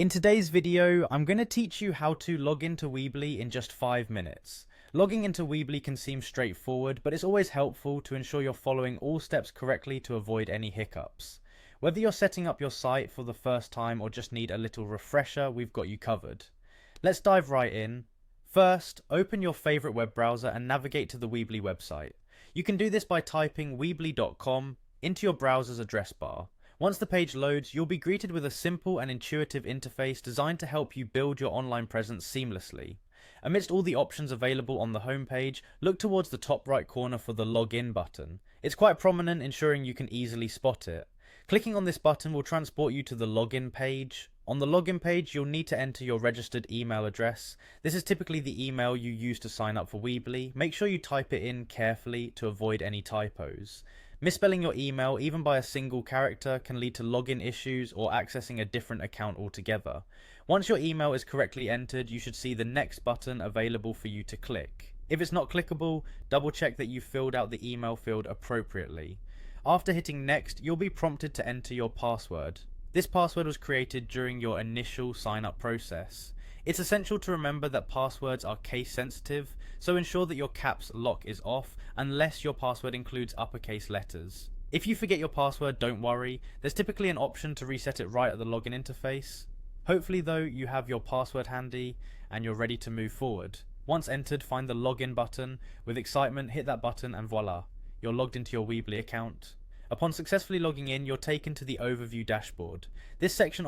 In today's video, I'm going to teach you how to log into Weebly in just 5 minutes. Logging into Weebly can seem straightforward, but it's always helpful to ensure you're following all steps correctly to avoid any hiccups. Whether you're setting up your site for the first time or just need a little refresher, we've got you covered. Let's dive right in. First, open your favorite web browser and navigate to the Weebly website. You can do this by typing weebly.com into your browser's address bar. Once the page loads, you'll be greeted with a simple and intuitive interface designed to help you build your online presence seamlessly. Amidst all the options available on the homepage, look towards the top right corner for the Login button. It's quite prominent, ensuring you can easily spot it. Clicking on this button will transport you to the login page. On the login page, you'll need to enter your registered email address. This is typically the email you use to sign up for Weebly. Make sure you type it in carefully to avoid any typos. Misspelling your email, even by a single character, can lead to login issues or accessing a different account altogether. Once your email is correctly entered, you should see the next button available for you to click. If it's not clickable, double check that you filled out the email field appropriately. After hitting next, you'll be prompted to enter your password. This password was created during your initial sign-up process. It's essential to remember that passwords are case sensitive, so ensure that your caps lock is off unless your password includes uppercase letters. If you forget your password, don't worry, there's typically an option to reset it right at the login interface. Hopefully though, you have your password handy and you're ready to move forward. Once entered, find the login button. With excitement, hit that button and voila, you're logged into your Weebly account. Upon successfully logging in, you're taken to the overview dashboard. This section